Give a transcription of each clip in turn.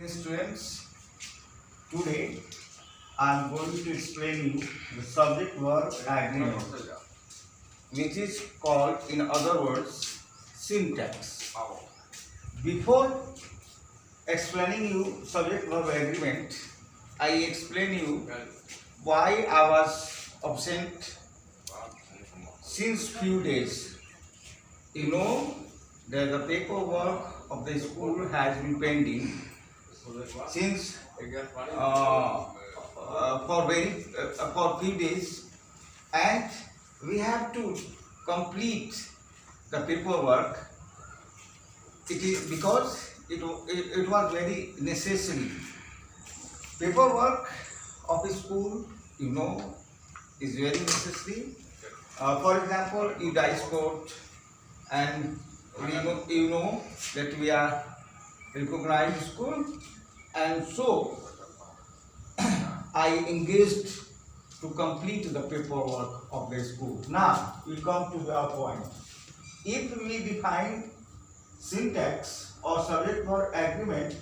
Students, today I am going to explain you the subject verb agreement, which is called, in other words, syntax. Before explaining you subject verb agreement, I explain you why I was absent since few days. You know that the paperwork of the school has been pending since for few days, and we have to complete the paperwork. It is because it was very necessary. Paperwork of a school, you know, is very necessary. For example, you dice court, and you know that we are recognized school, and so I engaged to complete the paperwork of the school. Now we come to the point. If we define syntax or subject verb agreement,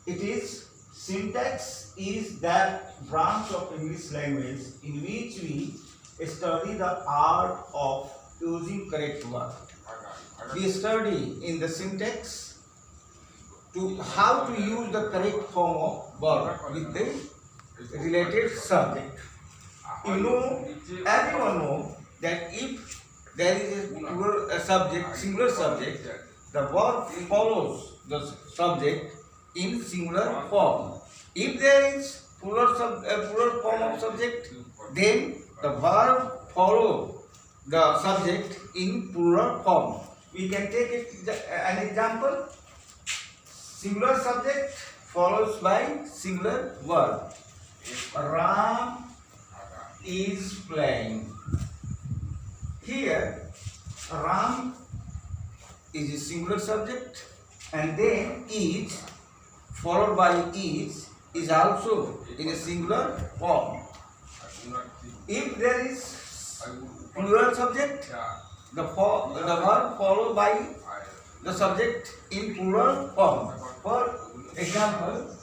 it is syntax is that branch of English language in which we study the art of using correct verb. We study in the syntax to how to use the correct form of verb with the related subject. You know, everyone know that if there is a subject, singular subject, the verb follows the subject in singular form. If there is plural form of subject, then the verb follows the subject in plural form. We can take an example. Singular subject follows by singular verb. Ram is playing. Here, Ram is a singular subject, and then is followed by is also in a singular form. If there is plural subject, the verb followed by the subject in plural form. For example,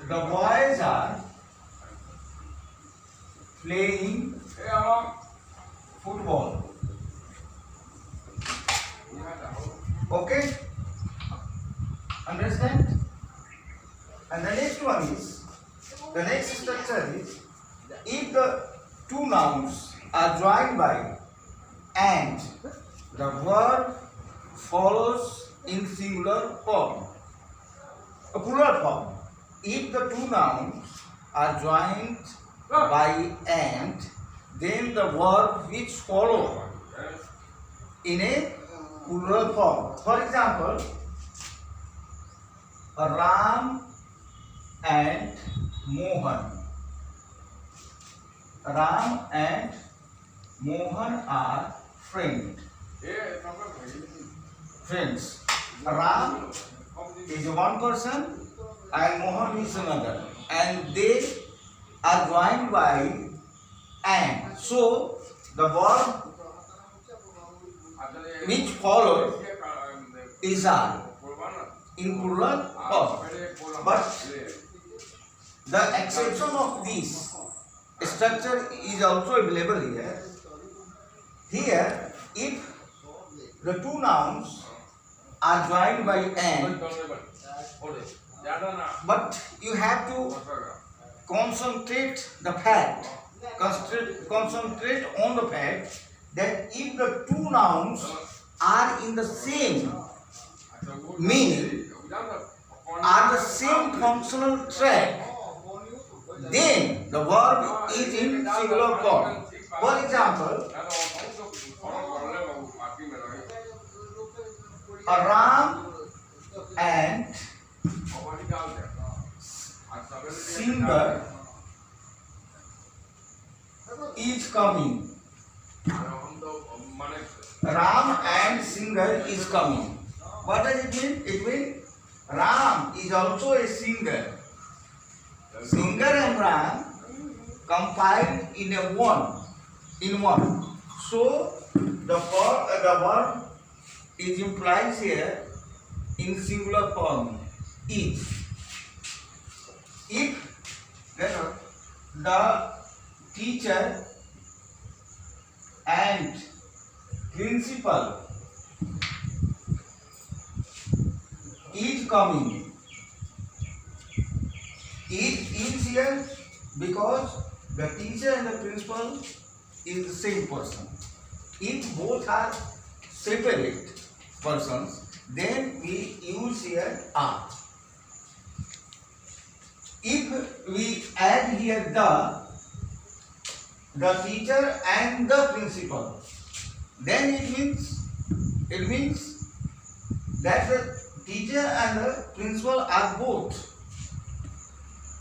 the boys are playing football. Okay? Understand? And the next one is, the next structure is, if the two nouns are joined by and, the verb follows in singular form, a plural form. If the two nouns are joined by and, then the verb which follow in a plural form. For example, Ram and Mohan. Ram and Mohan are friends. Ram is one person and Mohan is another, and they are joined by and. So the verb which follows is are in plural form. But the exception of this structure is also available here. Here, if the two nouns are joined by and, but you have to concentrate on the fact that if the two nouns are in the same meaning, are the same functional track, then the verb is in singular form. For example, Ram and singer is coming. Ram and singer is coming. What does it mean? It means Ram is also a singer. Singer and Ram compiled in one. So the verb is implies here in singular form is. If the teacher and principal is coming, is here because the teacher and the principal is the same person. If both are separate persons, then we use here are. If we add here the teacher and the principal, then it means that the teacher and the principal are both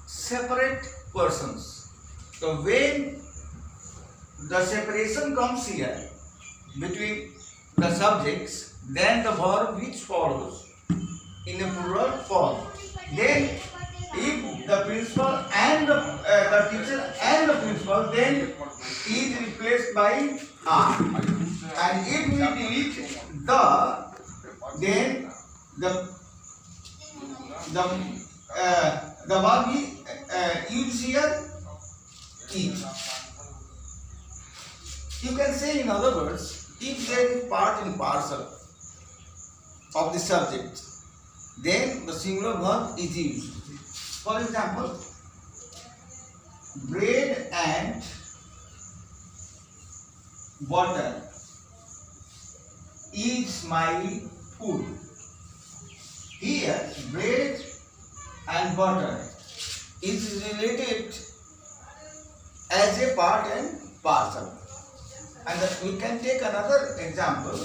separate persons. So when the separation comes here between the subjects, then the verb which follows in a plural form. Then if the principal and the teacher and the principal, then is replaced by are. And if we delete then the verb is used here is. You can say, in other words, if there is part and parcel of the subject, then the singular verb is used. For example, bread and butter is my food. Here, bread and butter is related as a part and parcel. And we can take another example,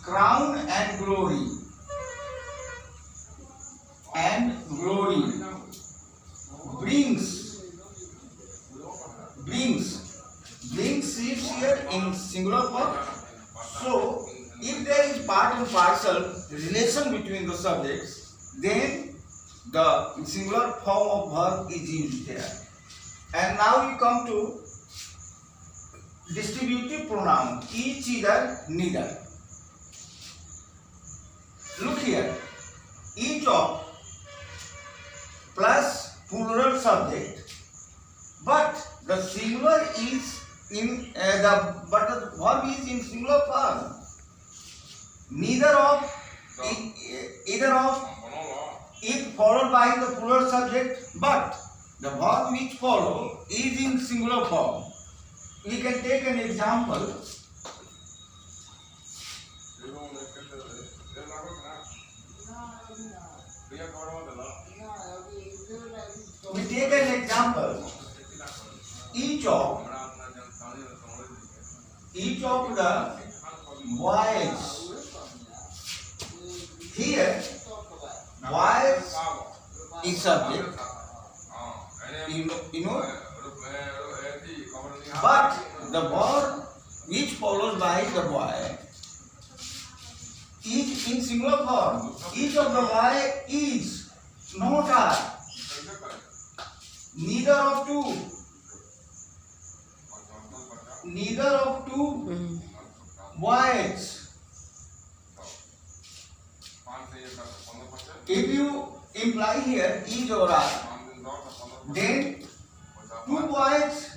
crown and glory. And glory brings is here in singular form. So if there is part and parcel relation between the subjects, then the singular form of verb is used here. And now we come to distributive pronoun, each, either, neither. Look here, each of plus plural subject, but the singular is in but the verb is in singular form. Neither of, either of, is followed by the plural subject, but the verb which follow is in singular form. We can take an example. We take an example. Each of the boys. Here, boys is subject. You know. But the verb which follows by the boy is in singular form. Each of the boy is, not are. Neither of two. Neither of two boys. If you imply here is or are, then two boys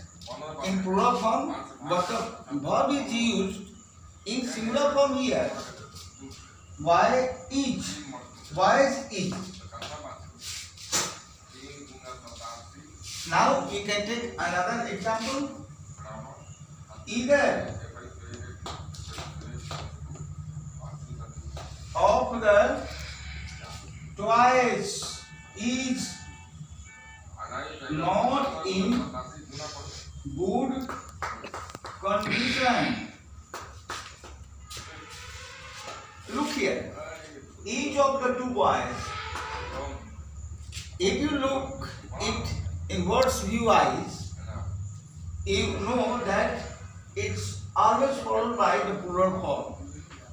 in plural form, but the verb is used in singular form here. Why each? Boys each. Now we can take another example. Either of the twice is not in good condition. Look here, each of the two boys. If you look it in words view wise, you know that it's always followed by the plural form.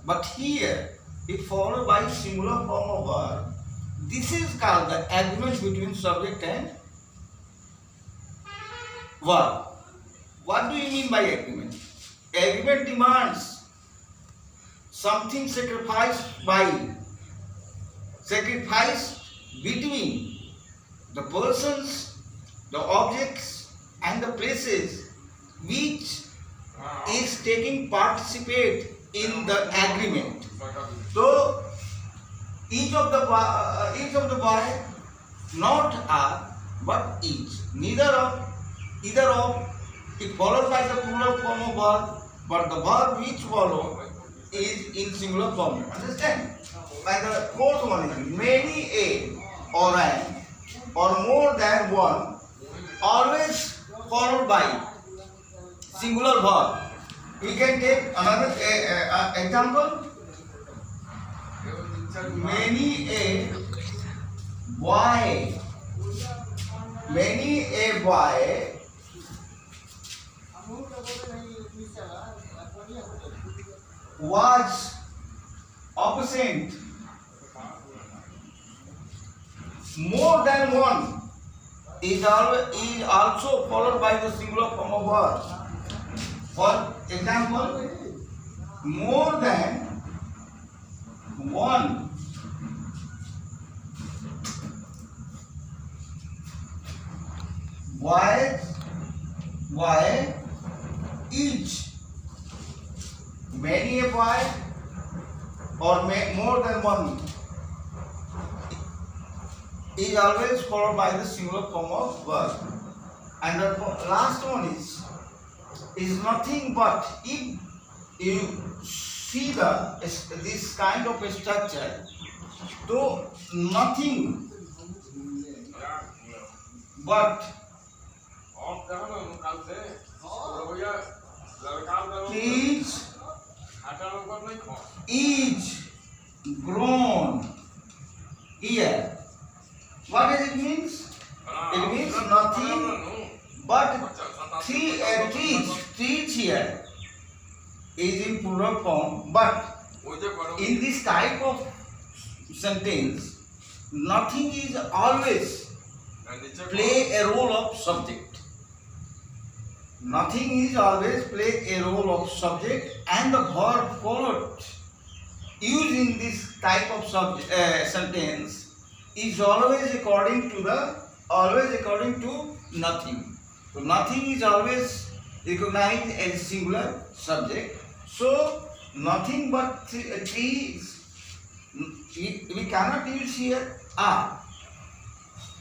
But here it followed by singular form of verb. This is called the agreement between subject and verb. What do you mean by agreement? Agreement demands something sacrificed by sacrifice between the persons, the objects and the places which is taking participate in the agreement. So each of the boy not are but each. Neither of either of it followed by the plural form of verb, but the verb which follow is in singular form. Understand? And the fourth one is many a or an or more than one, always followed by singular verb. We can take another example. Many a boy, many a boy was absent. More than one is also followed by the singular form of verb. For example, more than one why each. Many a boy or more than one is always followed by the singular form of verb. And the last one is nothing but. If you see this kind of a structure, so nothing but is grown here. What does it mean? It means nothing but trees here is in plural form, but in this type of sentence, nothing is always play a role of subject. Nothing is always play a role of subject, and the verb followed used in this type of sentence is always according to nothing. So nothing is always recognized as singular subject. So nothing but trees. We cannot use here are.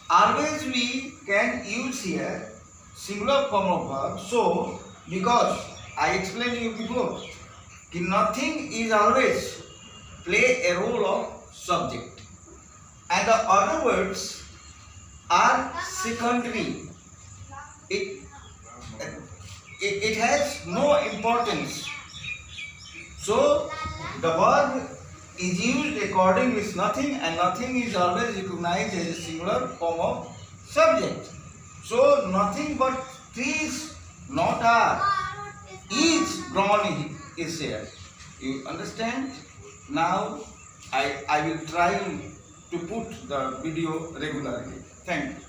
Always we can use here singular form of verb. So because I explained to you before, nothing is always play a role of subject, and the other words are secondary. It has no importance. So the verb is used according with nothing, and nothing is always recognized as a singular form of subject. So nothing but trees, not are, is grown is here. You understand? Now I will try to put the video regularly. Thank you.